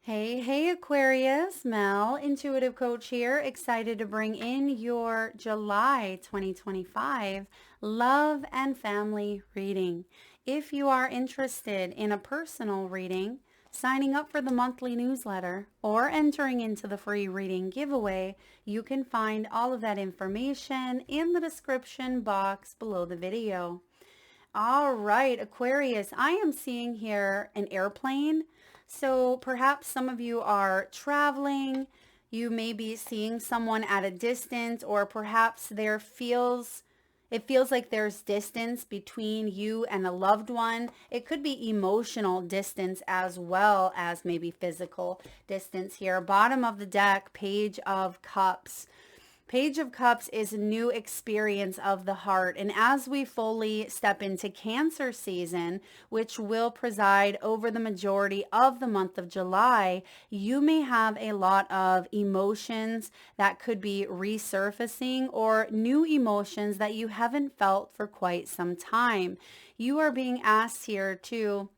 Hey, Aquarius, Mel, intuitive coach here, excited to bring in your July 2025 love and family reading. If you are interested in a personal reading, signing up for the monthly newsletter, or entering into the free reading giveaway, you can find all of that information in the description box below the video. All right, Aquarius, I am seeing here an airplane. So perhaps some of you are traveling. You may be seeing someone at a distance, or perhaps it feels like there's distance between you and a loved one. It could be emotional distance as well as maybe physical distance here. Bottom of the deck, Page of Cups. Page of Cups is a new experience of the heart. And as we fully step into Cancer season, which will preside over the majority of the month of July, you may have a lot of emotions that could be resurfacing or new emotions that you haven't felt for quite some time. You are being asked here to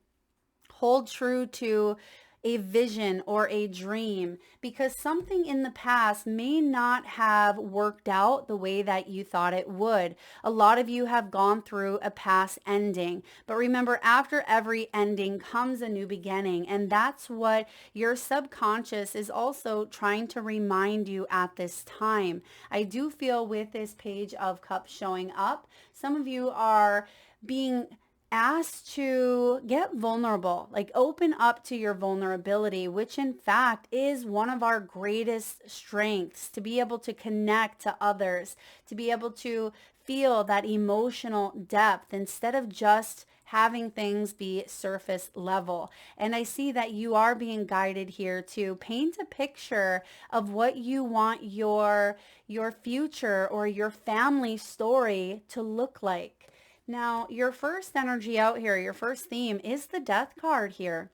hold true to a vision or a dream because something in the past may not have worked out the way that you thought it would. A lot of you have gone through a past ending, but remember, after every ending comes a new beginning, and that's what your subconscious is also trying to remind you at this time. I do feel with this Page of Cups showing up, some of you are being asked to get vulnerable, like open up to your vulnerability, which in fact is one of our greatest strengths, to be able to connect to others, to be able to feel that emotional depth instead of just having things be surface level. And I see that you are being guided here to paint a picture of what you want your future or your family story to look like. Now, your first energy out here, your first theme is the Death card here.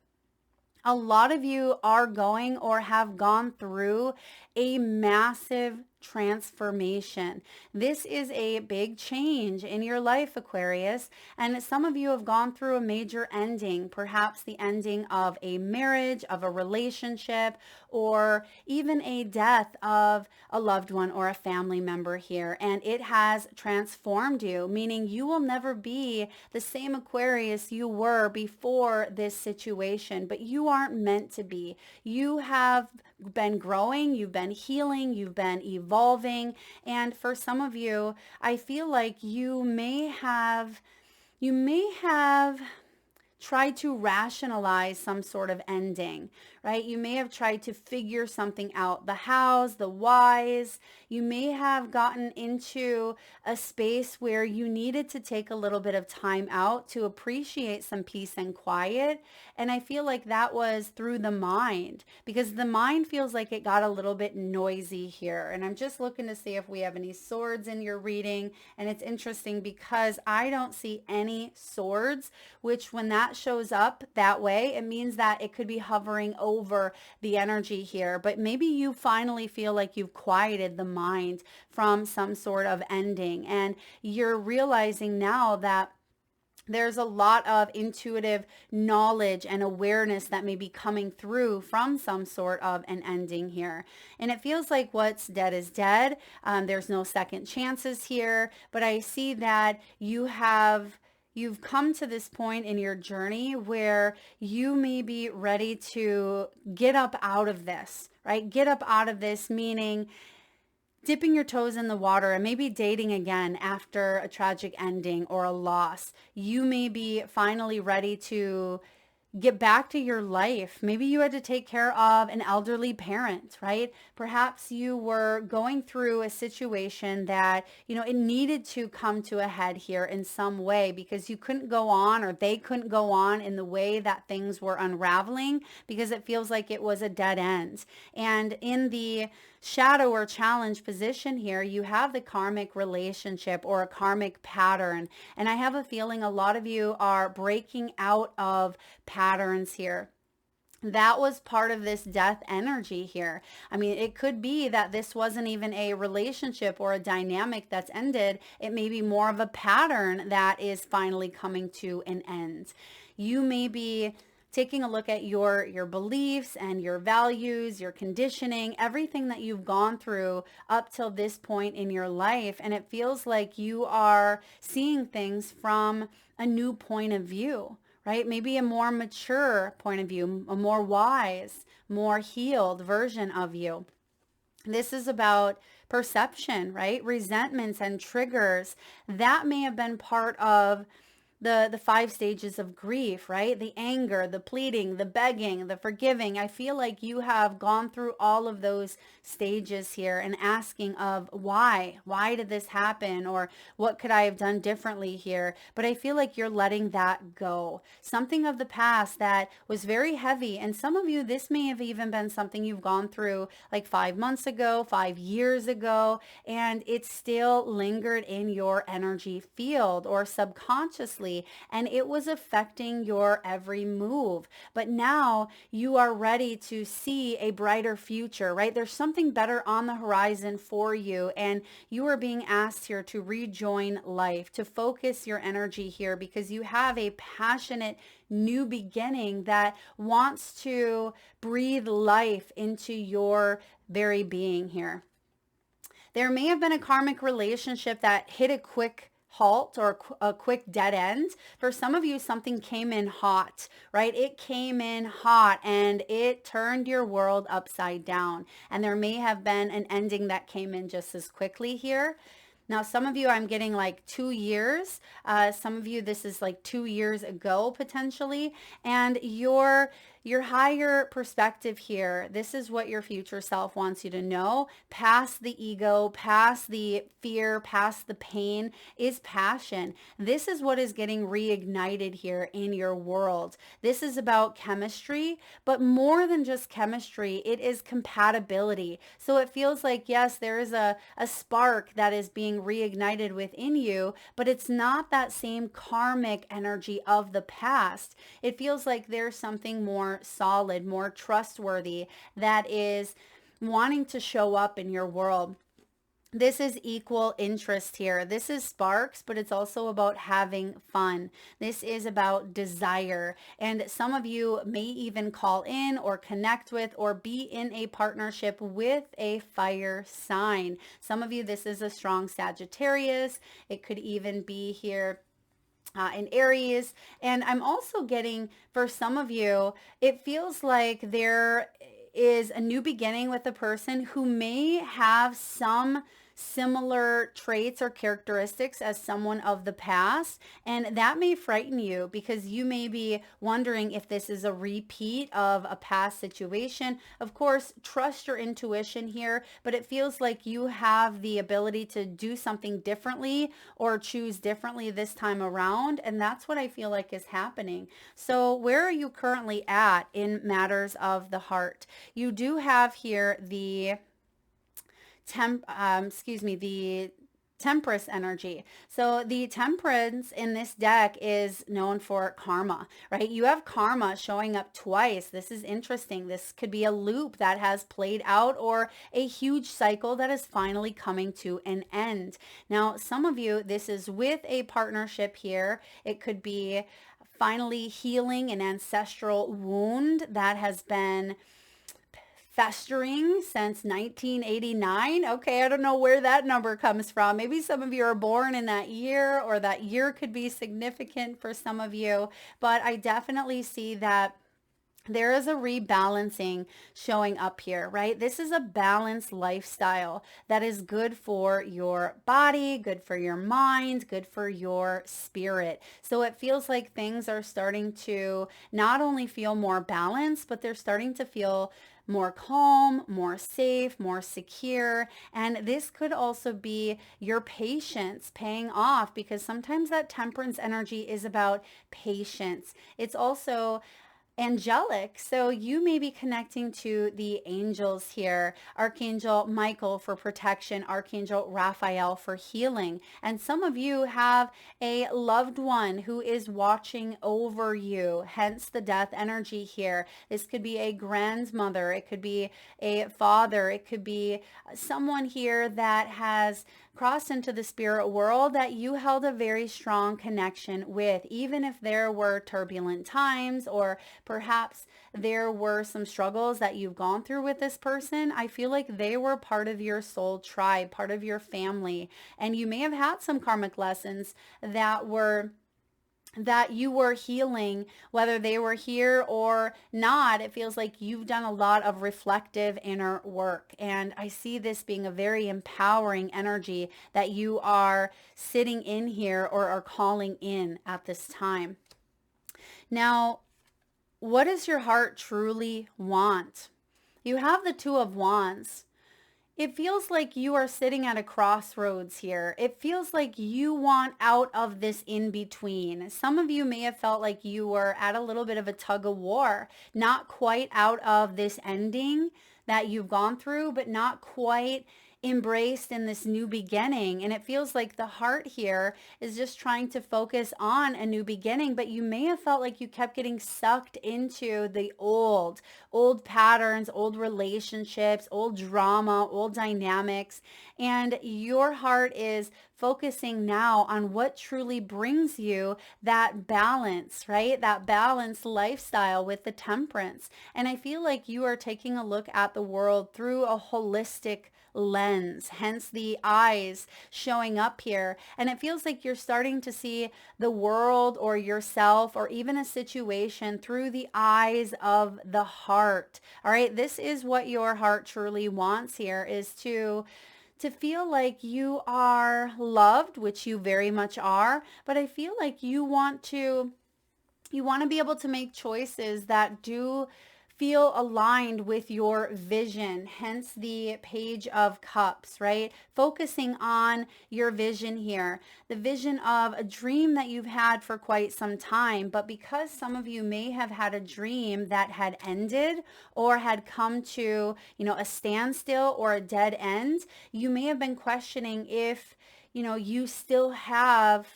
A lot of you are going or have gone through a massive transformation. This is a big change in your life, Aquarius, and some of you have gone through a major ending, perhaps the ending of a marriage, of a relationship, or even a death of a loved one or a family member here, and it has transformed you, meaning you will never be the same Aquarius you were before this situation, but you aren't meant to be. You have been growing, you've been healing, you've been evolving, and for some of you, I feel like you may have tried to rationalize some sort of ending, right? You may have tried to figure something out, the hows, the whys. You may have gotten into a space where you needed to take a little bit of time out to appreciate some peace and quiet. And I feel like that was through the mind, because the mind feels like it got a little bit noisy here. And I'm just looking to see if we have any swords in your reading. And it's interesting because I don't see any swords, which when that shows up that way, it means that it could be hovering over the energy here. But maybe you finally feel like you've quieted the mind from some sort of ending, and you're realizing now that there's a lot of intuitive knowledge and awareness that may be coming through from some sort of an ending here. And it feels like what's dead is dead. There's no second chances here, but I see that you've come to this point in your journey where you may be ready to get up out of this, right? Get up out of this, meaning dipping your toes in the water and maybe dating again after a tragic ending or a loss. You may be finally ready to get back to your life. Maybe you had to take care of an elderly parent, right? Perhaps you were going through a situation that, it needed to come to a head here in some way because you couldn't go on, or they couldn't go on in the way that things were unraveling, because it feels like it was a dead end. And in the shadow or challenge position here, you have the karmic relationship or a karmic pattern. And I have a feeling a lot of you are breaking out of patterns here. That was part of this death energy here. I mean, it could be that this wasn't even a relationship or a dynamic that's ended. It may be more of a pattern that is finally coming to an end. You may be taking a look at your beliefs and your values, your conditioning, everything that you've gone through up till this point in your life. And it feels like you are seeing things from a new point of view, right? Maybe a more mature point of view, a more wise, more healed version of you. This is about perception, right? Resentments and triggers that may have been part of the 5 stages of grief, right? The anger, the pleading, the begging, the forgiving. I feel like you have gone through all of those stages here and asking of why did this happen, or what could I have done differently here? But I feel like you're letting that go. Something of the past that was very heavy, and some of you, this may have even been something you've gone through like 5 months ago, 5 years ago, and it's still lingered in your energy field or subconsciously, and it was affecting your every move. But now you are ready to see a brighter future, right? There's something better on the horizon for you, and you are being asked here to rejoin life, to focus your energy here, because you have a passionate new beginning that wants to breathe life into your very being here. There may have been a karmic relationship that hit a quick halt or a quick dead end. For some of you, something came in hot, right? It came in hot and it turned your world upside down. And there may have been an ending that came in just as quickly here. Now, some of you, I'm getting like 2 years. Some of you, this is like 2 years ago, potentially. And your higher perspective here, this is what your future self wants you to know. Past the ego, past the fear, past the pain is passion. This is what is getting reignited here in your world. This is about chemistry, but more than just chemistry, it is compatibility. So it feels like, yes, there is a spark that is being reignited within you, but it's not that same karmic energy of the past. It feels like there's something more solid, more trustworthy that is wanting to show up in your world. This is equal interest here. This is sparks, but it's also about having fun. This is about desire. And some of you may even call in or connect with or be in a partnership with a fire sign. Some of you, this is a strong Sagittarius. It could even be here in Aries. And I'm also getting, for some of you, it feels like there is a new beginning with a person who may have some similar traits or characteristics as someone of the past, and that may frighten you because you may be wondering if this is a repeat of a past situation. Of course, trust your intuition here, but it feels like you have the ability to do something differently or choose differently this time around, and that's what I feel like is happening. So where are you currently at in matters of the heart? You do have here the the Temperance energy. So the Temperance in this deck is known for karma, right? You have karma showing up twice. This is interesting. This could be a loop that has played out or a huge cycle that is finally coming to an end. Now, some of you, this is with a partnership here. It could be finally healing an ancestral wound that has been festering since 1989. Okay, I don't know where that number comes from. Maybe some of you are born in that year, or that year could be significant for some of you. But I definitely see that there is a rebalancing showing up here, right? This is a balanced lifestyle that is good for your body, good for your mind, good for your spirit. So it feels like things are starting to not only feel more balanced, but they're starting to feel more calm, more safe, more secure. And this could also be your patience paying off, because sometimes that Temperance energy is about patience. It's also angelic. So you may be connecting to the angels here. Archangel Michael for protection, Archangel Raphael for healing. And some of you have a loved one who is watching over you, hence the death energy here. This could be a grandmother, it could be a father, it could be someone here that has crossed into the spirit world that you held a very strong connection with, even if there were turbulent times, or perhaps there were some struggles that you've gone through with this person. I feel like they were part of your soul tribe, part of your family, and you may have had some karmic lessons that you were healing, whether they were here or not. It feels like you've done a lot of reflective inner work. And I see this being a very empowering energy that you are sitting in here or are calling in at this time. Now, what does your heart truly want? You have the Two of Wands. It feels like you are sitting at a crossroads here. It feels like you want out of this in between. Some of you may have felt like you were at a little bit of a tug of war, not quite out of this ending that you've gone through, but not quite embraced in this new beginning. And it feels like the heart here is just trying to focus on a new beginning, but you may have felt like you kept getting sucked into the old patterns, old relationships, old drama, old dynamics. And your heart is focusing now on what truly brings you that balance, right? That balanced lifestyle with the temperance. And I feel like you are taking a look at the world through a holistic lens, hence the eyes showing up here. And it feels like you're starting to see the world or yourself or even a situation through the eyes of the heart. All right. This is what your heart truly wants here, is to feel like you are loved, which you very much are. But I feel like you want to be able to make choices that do feel aligned with your vision, hence the Page of Cups, right? Focusing on your vision here, the vision of a dream that you've had for quite some time, but because some of you may have had a dream that had ended or had come to, a standstill or a dead end, you may have been questioning if, you still have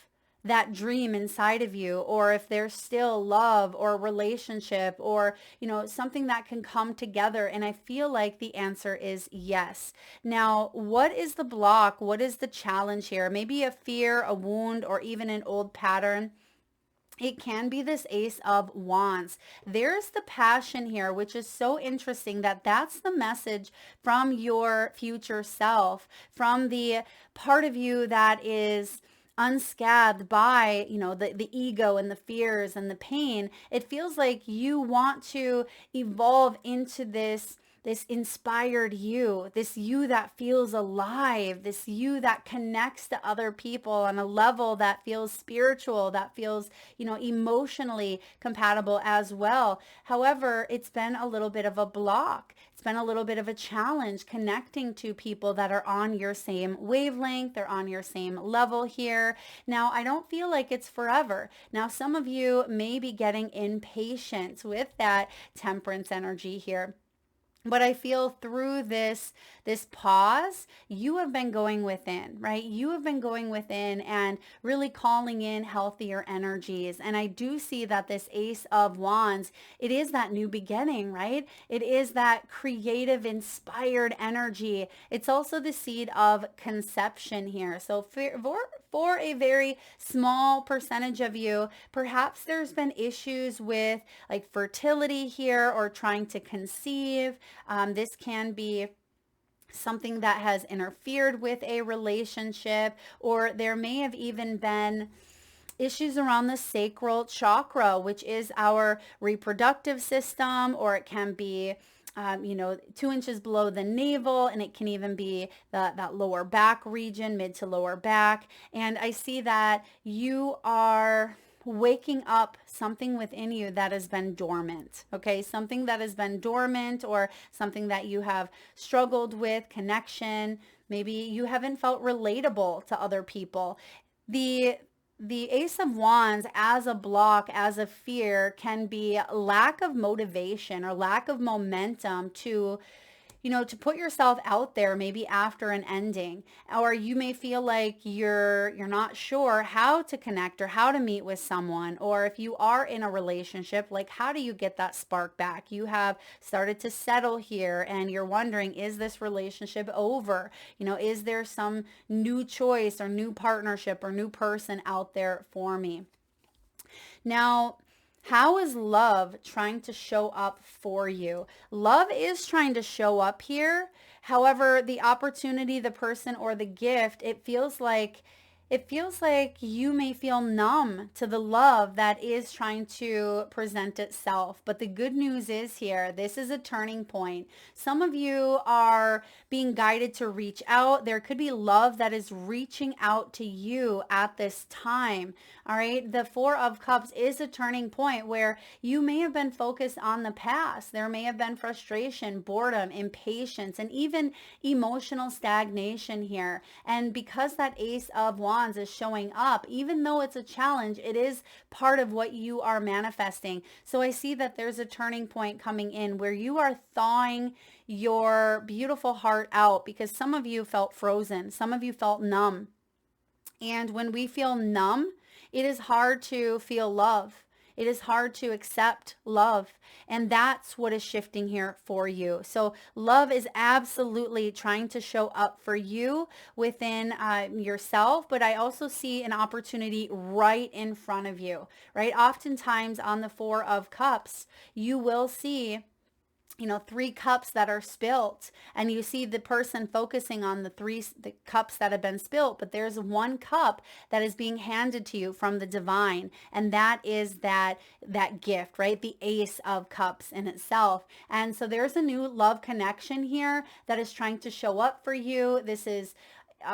that dream inside of you, or if there's still love or relationship or, something that can come together. And I feel like the answer is yes. Now, what is the block? What is the challenge here? Maybe a fear, a wound, or even an old pattern. It can be this Ace of Wands. There's the passion here, which is so interesting that that's the message from your future self, from the part of you that is unscathed by, the ego and the fears and the pain. It feels like you want to evolve into this inspired you, this you that feels alive, this you that connects to other people on a level that feels spiritual, that feels, emotionally compatible as well. However, it's been a little bit of a block. It's been a little bit of a challenge connecting to people that are on your same wavelength. They're on your same level here. Now, I don't feel like it's forever. Now, some of you may be getting impatient with that temperance energy here. But I feel through this pause, you have been going within, right? You have been going within and really calling in healthier energies. And I do see that this Ace of Wands, it is that new beginning, right? It is that creative, inspired energy. It's also the seed of conception here. So for a very small percentage of you, perhaps there's been issues with like fertility here or trying to conceive. This can be something that has interfered with a relationship, or there may have even been issues around the sacral chakra, which is our reproductive system, or it can be 2 inches below the navel, and it can even be that lower back region, mid to lower back. And I see that you are waking up something within you that has been dormant, okay? Something that has been dormant, or something that you have struggled with, connection. Maybe you haven't felt relatable to other people. The Ace of Wands as a block, as a fear, can be lack of motivation or lack of momentum to put yourself out there maybe after an ending. Or you may feel like you're not sure how to connect or how to meet with someone. Or if you are in a relationship, like how do you get that spark back? You have started to settle here and you're wondering, is this relationship over? Is there some new choice or new partnership or new person out there for me? Now, How is love trying to show up for you? Love is trying to show up here. However, the opportunity, the person, or the gift, it feels like you may feel numb to the love that is trying to present itself. But the good news is here, this is a turning point. Some of you are being guided to reach out. There could be love that is reaching out to you at this time. All right. The Four of Cups is a turning point where you may have been focused on the past. There may have been frustration, boredom, impatience, and even emotional stagnation here. And because that Ace of Wands is showing up, even though it's a challenge, it is part of what you are manifesting. So I see that there's a turning point coming in where you are thawing your beautiful heart out, because some of you felt frozen. Some of you felt numb. And when we feel numb, it is hard to feel love. It is hard to accept love. And that's what is shifting here for you. So love is absolutely trying to show up for you within yourself. But I also see an opportunity right in front of you, right? Oftentimes on the Four of Cups, you will see three cups that are spilt, and you see the person focusing on the cups that have been spilt, but there's one cup that is being handed to you from the divine, and that is that gift, right? The Ace of Cups in itself. And so there's a new love connection here that is trying to show up for you. This is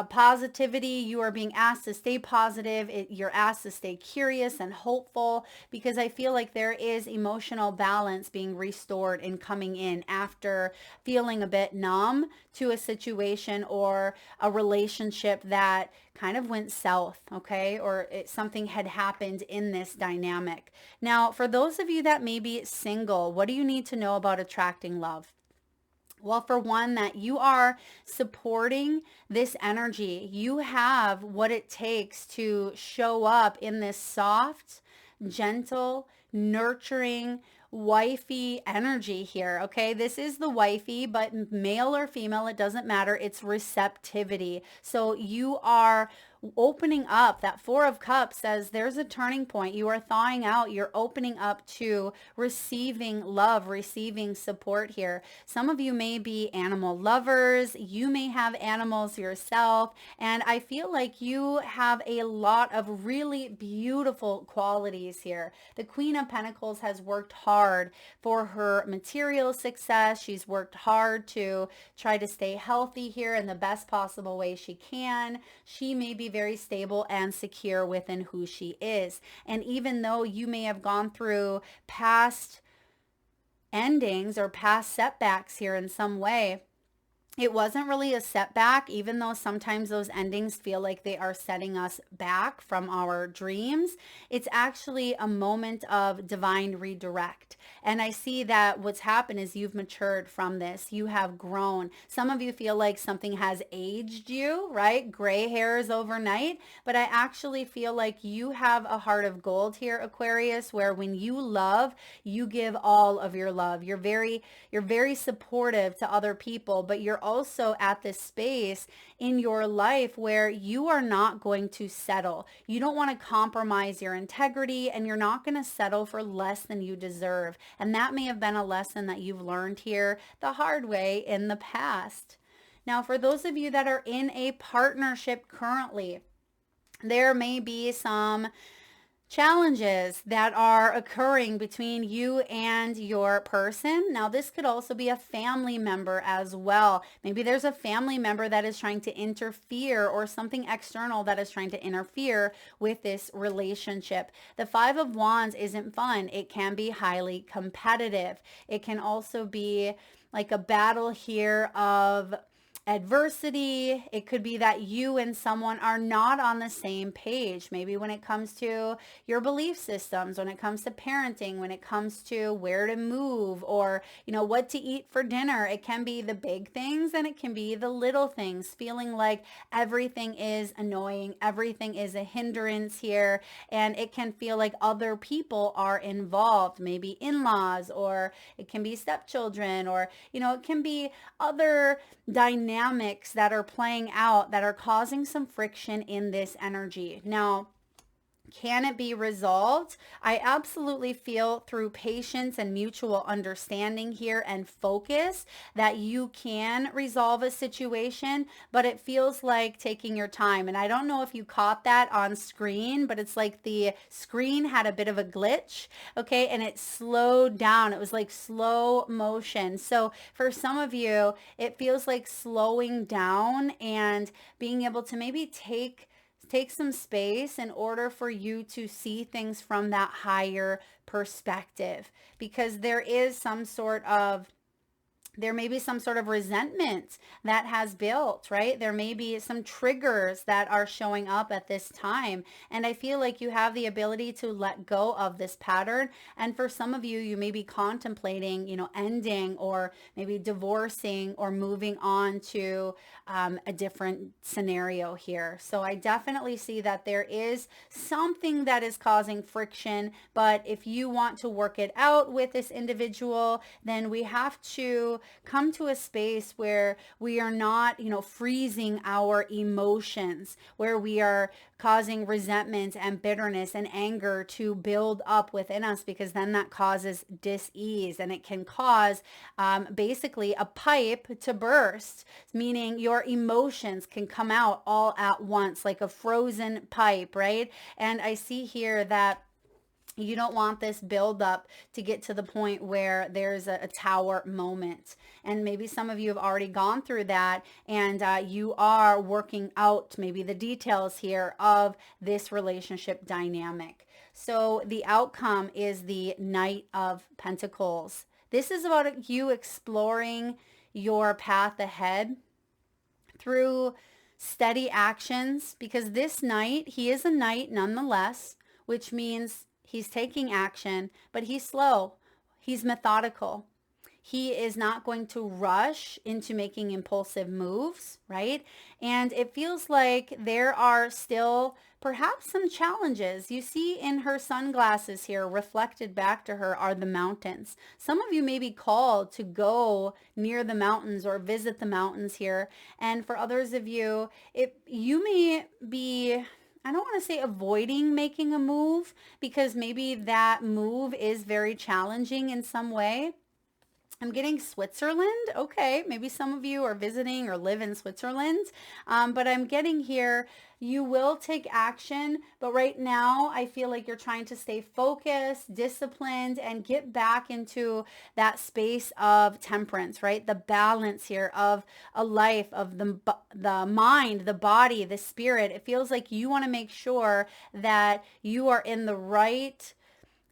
positivity. You are being asked to stay positive. You're asked to stay curious and hopeful, because I feel like there is emotional balance being restored and coming in after feeling a bit numb to a situation or a relationship that kind of went south, okay? Or something had happened in this dynamic. Now, for those of you that may be single, what do you need to know about attracting love? Well, for one, that you are supporting this energy. You have what it takes to show up in this soft, gentle, nurturing, wifey energy here. Okay, this is the wifey, but male or female, it doesn't matter. It's receptivity. So you are opening up. That Four of Cups says there's a turning point. You are thawing out. You're opening up to receiving love, receiving support here. Some of you may be animal lovers. You may have animals yourself. And I feel like you have a lot of really beautiful qualities here. The Queen of Pentacles has worked hard for her material success. She's worked hard to try to stay healthy here in the best possible way she can. She may be very stable and secure within who she is. And even though you may have gone through past endings or past setbacks here in some way, it wasn't really a setback, even though sometimes those endings feel like they are setting us back from our dreams. It's actually a moment of divine redirect. And I see that what's happened is you've matured from this. You have grown. Some of you feel like something has aged you, right? Gray hairs overnight. But I actually feel like you have a heart of gold here, Aquarius, where when you love, you give all of your love. You're very supportive to other people, but you're also at this space in your life where you are not going to settle. You don't want to compromise your integrity, and you're not going to settle for less than you deserve. And that may have been a lesson that you've learned here the hard way in the past. Now, for those of you that are in a partnership currently, there may be some challenges that are occurring between you and your person. Now, this could also be a family member as well. Maybe there's a family member that is trying to interfere, or something external that is trying to interfere with this relationship. The Five of Wands isn't fun. It can be highly competitive. It can also be like a battle here of adversity. It could be that you and someone are not on the same page. Maybe when it comes to your belief systems, when it comes to parenting, when it comes to where to move, or, what to eat for dinner. It can be the big things, and it can be the little things, feeling like everything is annoying, everything is a hindrance here, and it can feel like other people are involved, maybe in-laws, or it can be stepchildren, or, it can be other dynamics that are playing out that are causing some friction in this energy. Now, Can it be resolved? I absolutely feel through patience and mutual understanding here and focus that you can resolve a situation, but it feels like taking your time. And I don't know if you caught that on screen, but it's like the screen had a bit of a glitch, okay? And it slowed down. It was like slow motion. So for some of you, it feels like slowing down and being able to maybe take some space in order for you to see things from that higher perspective, because there may be some sort of resentment that has built, right? There may be some triggers that are showing up at this time. And I feel like you have the ability to let go of this pattern. And for some of you, you may be contemplating, ending or maybe divorcing or moving on to a different scenario here. So I definitely see that there is something that is causing friction. But if you want to work it out with this individual, then we have to come to a space where we are not, freezing our emotions, where we are causing resentment and bitterness and anger to build up within us, because then that causes dis-ease and it can cause basically a pipe to burst, meaning your emotions can come out all at once like a frozen pipe, right? And I see here that you don't want this buildup to get to the point where there's a tower moment. And maybe some of you have already gone through that, and you are working out maybe the details here of this relationship dynamic. So the outcome is the Knight of Pentacles. This is about you exploring your path ahead through steady actions, because this knight, he is a knight nonetheless, which means he's taking action, but he's slow. He's methodical. He is not going to rush into making impulsive moves, right? And it feels like there are still perhaps some challenges. You see in her sunglasses here, reflected back to her, are the mountains. Some of you may be called to go near the mountains or visit the mountains here. And for others of you, you may be, I don't want to say avoiding making a move, because maybe that move is very challenging in some way. I'm getting Switzerland. Okay, maybe some of you are visiting or live in Switzerland, but I'm getting here, you will take action, but right now I feel like you're trying to stay focused, disciplined, and get back into that space of temperance, right? The balance here of a life, of the mind, the body, the spirit. It feels like you want to make sure that you are in the right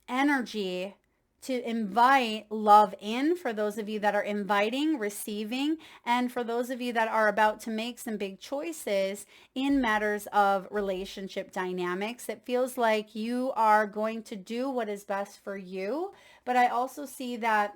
energy to invite love in, for those of you that are inviting, receiving, and for those of you that are about to make some big choices in matters of relationship dynamics. It feels like you are going to do what is best for you, but I also see that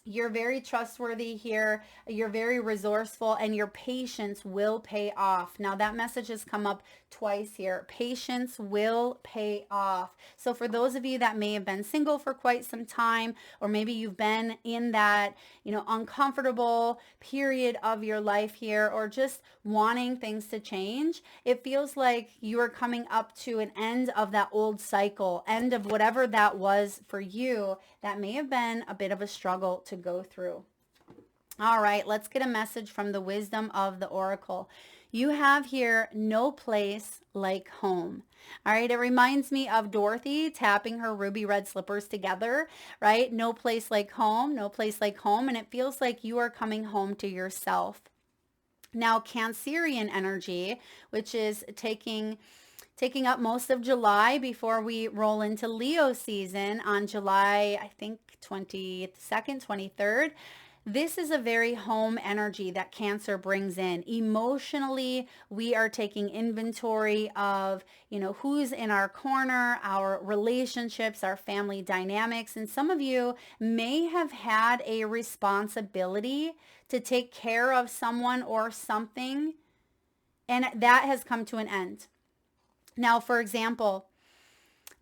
you're very trustworthy here. You're very resourceful, and your patience will pay off. Now that message has come up twice here. Patience will pay off. So for those of you that may have been single for quite some time, or maybe you've been in that, uncomfortable period of your life here, or just wanting things to change, it feels like you are coming up to an end of that old cycle, end of whatever that was for you that may have been a bit of a struggle to go through. All right, let's get a message from the wisdom of the oracle. You have here, no place like home. All right, it reminds me of Dorothy tapping her ruby red slippers together, right? No place like home, no place like home. And it feels like you are coming home to yourself. Now, Cancerian energy, which is taking up most of July before we roll into Leo season on July, I think 22nd, 23rd. This is a very home energy that Cancer brings in. Emotionally, we are taking inventory of, who's in our corner, our relationships, our family dynamics. And some of you may have had a responsibility to take care of someone or something, and that has come to an end. Now, for example,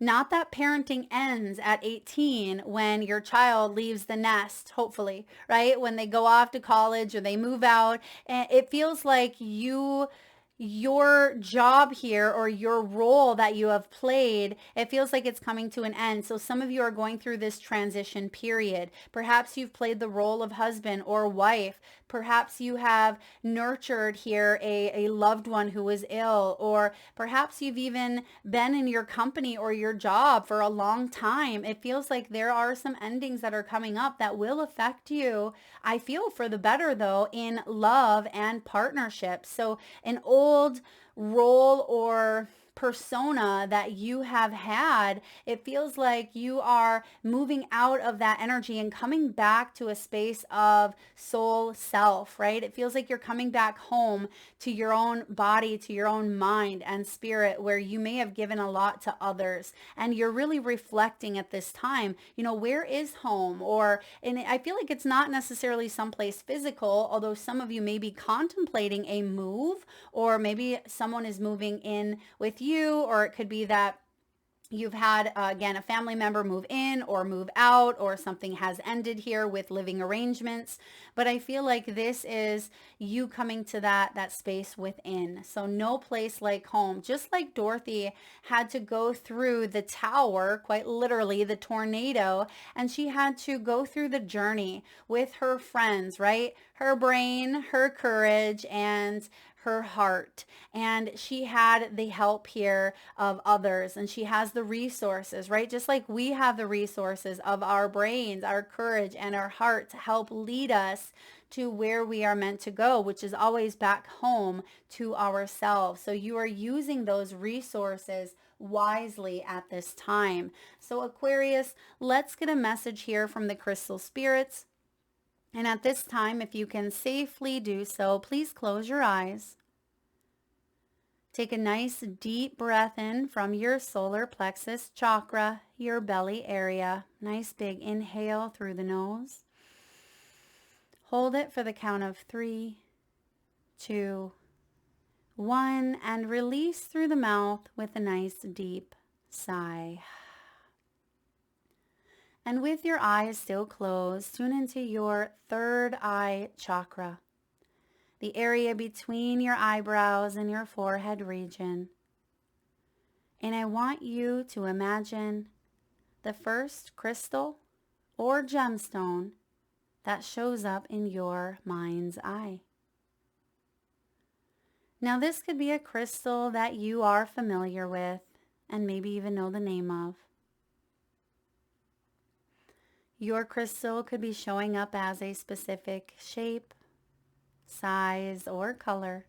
not that parenting ends at 18 when your child leaves the nest, hopefully, right? When they go off to college or they move out. And it feels like you your job here or your role that you have played, it feels like it's coming to an end. So some of you are going through this transition period. Perhaps you've played the role of husband or wife. Perhaps you have nurtured here a loved one who was ill, or perhaps you've even been in your company or your job for a long time. It feels like there are some endings that are coming up that will affect you. I feel for the better though in love and partnerships. So an old role or persona that you have had, it feels like you are moving out of that energy and coming back to a space of soul self, right? It feels like you're coming back home to your own body, to your own mind and spirit, where you may have given a lot to others. And you're really reflecting at this time, where is home? And I feel like it's not necessarily someplace physical, although some of you may be contemplating a move, or maybe someone is moving in with you, or it could be that you've had, again, a family member move in or move out, or something has ended here with living arrangements. But I feel like this is you coming to that space within. So no place like home. Just like Dorothy had to go through the tower, quite literally the tornado, and she had to go through the journey with her friends, right? Her brain, her courage, and her heart. And she had the help here of others, and she has the resources, right? Just like we have the resources of our brains, our courage, and our heart to help lead us to where we are meant to go, which is always back home to ourselves. So you are using those resources wisely at this time. So Aquarius, let's get a message here from the crystal spirits. And at this time, if you can safely do so, please close your eyes. Take a nice deep breath in from your solar plexus chakra, your belly area. Nice big inhale through the nose. Hold it for the count of 3, 2, 1, and release through the mouth with a nice deep sigh. And with your eyes still closed, tune into your third eye chakra, the area between your eyebrows and your forehead region. And I want you to imagine the first crystal or gemstone that shows up in your mind's eye. Now this could be a crystal that you are familiar with and maybe even know the name of. Your crystal could be showing up as a specific shape, size, or color.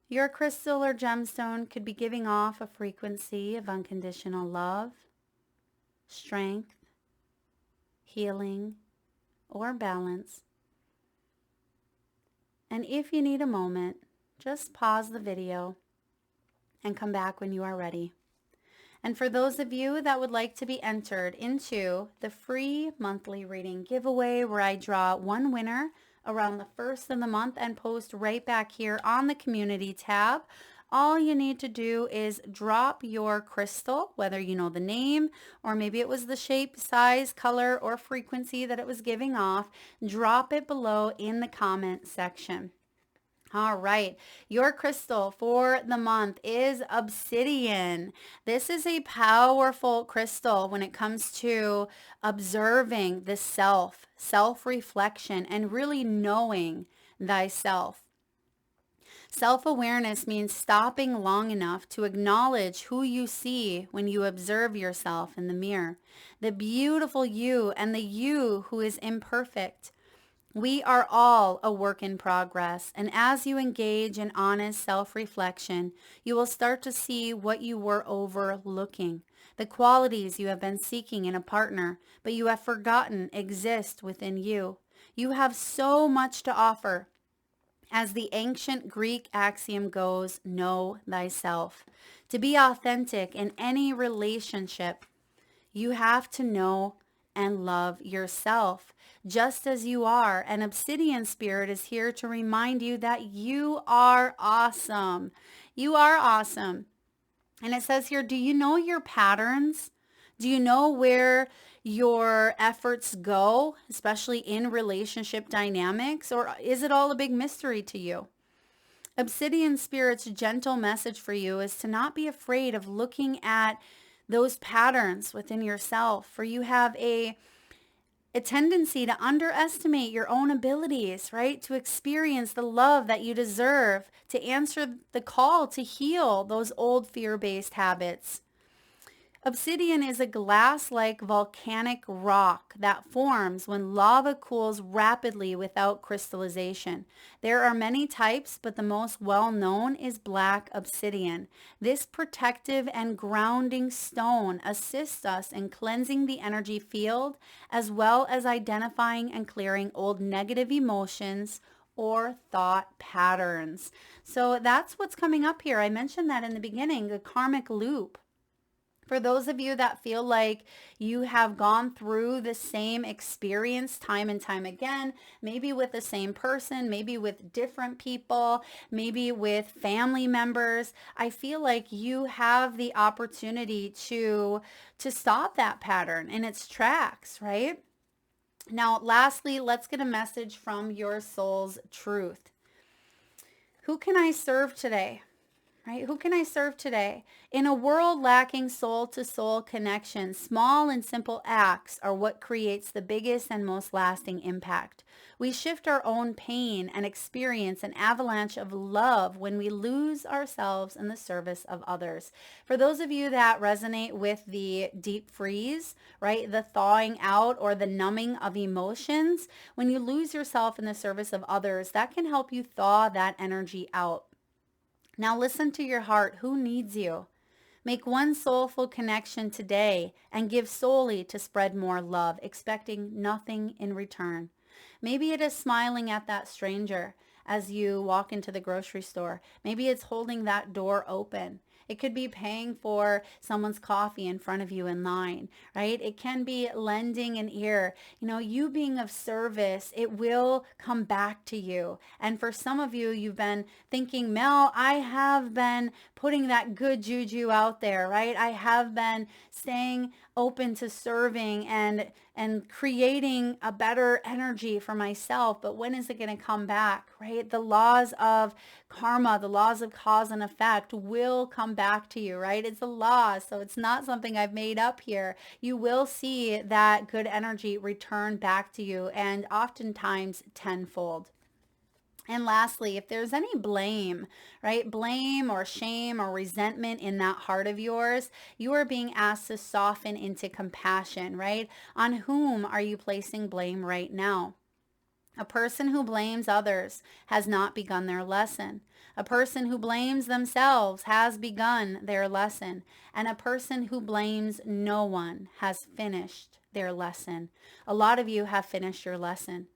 Your crystal or gemstone could be giving off a frequency of unconditional love, strength, healing, or balance. And if you need a moment, just pause the video and come back when you are ready. And for those of you that would like to be entered into the free monthly reading giveaway, where I draw one winner around the first of the month and post right back here on the community tab, all you need to do is drop your crystal, whether you know the name or maybe it was the shape, size, color, or frequency that it was giving off. Drop it below in the comment section. All right, your crystal for the month is obsidian. This is a powerful crystal when it comes to observing the self-reflection, and really knowing thyself. Self-awareness means stopping long enough to acknowledge who you see when you observe yourself in the mirror, the beautiful you and the you who is imperfect. We are all a work in progress, and as you engage in honest self-reflection, you will start to see what you were overlooking, the qualities you have been seeking in a partner, but you have forgotten exist within you. You have so much to offer. As the ancient Greek axiom goes, know thyself. To be authentic in any relationship, you have to know and love yourself just as you are. And Obsidian Spirit is here to remind you that you are awesome. You are awesome. And it says here, do you know your patterns? Do you know where your efforts go, especially in relationship dynamics, or is it all a big mystery to you? Obsidian Spirit's gentle message for you is to not be afraid of looking at those patterns within yourself, for you have a tendency to underestimate your own abilities, right? To experience the love that you deserve, to answer the call to heal those old fear-based habits. Obsidian is a glass-like volcanic rock that forms when lava cools rapidly without crystallization. There are many types, but the most well-known is black obsidian. This protective and grounding stone assists us in cleansing the energy field, as well as identifying and clearing old negative emotions or thought patterns. So that's what's coming up here. I mentioned that in the beginning, the karmic loop. For those of you that feel like you have gone through the same experience time and time again, maybe with the same person, maybe with different people, maybe with family members, I feel like you have the opportunity to stop that pattern in its tracks, right? Now, lastly, let's get a message from your soul's truth. Who can I serve today? Right? Who can I serve today? In a world lacking soul-to-soul connection, small and simple acts are what creates the biggest and most lasting impact. We shift our own pain and experience an avalanche of love when we lose ourselves in the service of others. For those of you that resonate with the deep freeze, right? The thawing out or the numbing of emotions, when you lose yourself in the service of others, that can help you thaw that energy out. Now listen to your heart. Who needs you? Make one soulful connection today and give solely to spread more love, expecting nothing in return. Maybe it is smiling at that stranger as you walk into the grocery store. Maybe it's holding that door open. It could be paying for someone's coffee in front of you in line, right? It can be lending an ear. You know, you being of service, it will come back to you. And for some of you, you've been thinking, Mel, I have been putting that good juju out there, right? I have been staying open to serving and creating a better energy for myself. But when is it going to come back, right? The laws of karma, the laws of cause and effect will come back to you, right? It's a law. So it's not something I've made up here. You will see that good energy return back to you, and oftentimes tenfold. And lastly, if there's any blame, right? Blame or shame or resentment in that heart of yours, you are being asked to soften into compassion, right? On whom are you placing blame right now? A person who blames others has not begun their lesson. A person who blames themselves has begun their lesson. And a person who blames no one has finished their lesson. A lot of you have finished your lesson.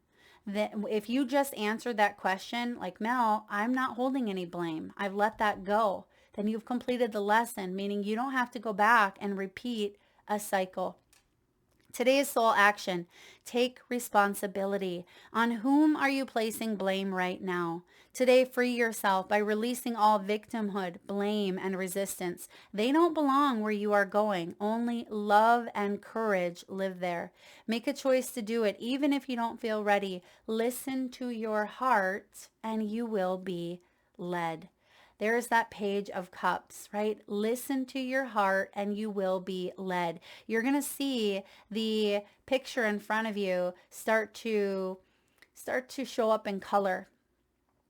That if you just answered that question, like, Mel, I'm not holding any blame, I've let that go, then you've completed the lesson, meaning you don't have to go back and repeat a cycle. Today's soul action: take responsibility. On whom are you placing blame right now? Today, free yourself by releasing all victimhood, blame, and resistance. They don't belong where you are going. Only love and courage live there. Make a choice to do it, even if you don't feel ready. Listen to your heart, and you will be led. There's that page of cups, right? Listen to your heart and you will be led. You're going to see the picture in front of you start to show up in color.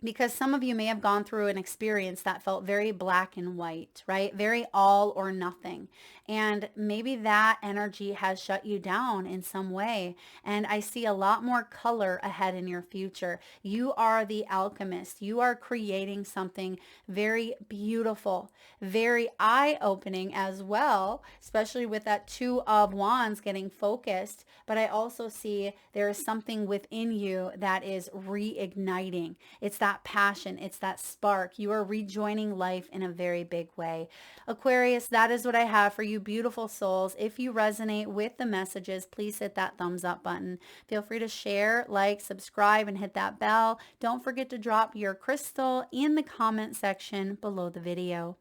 Because some of you may have gone through an experience that felt very black and white, right? Very all or nothing. And maybe that energy has shut you down in some way. And I see a lot more color ahead in your future. You are the alchemist. You are creating something very beautiful, very eye-opening as well, especially with that Two of Wands getting focused. But I also see there is something within you that is reigniting. It's that passion. It's that spark. You are rejoining life in a very big way. Aquarius, that is what I have for you, beautiful souls. If you resonate with the messages, please hit that thumbs up button. Feel free to share, like, subscribe, and hit that bell. Don't forget to drop your crystal in the comment section below the video.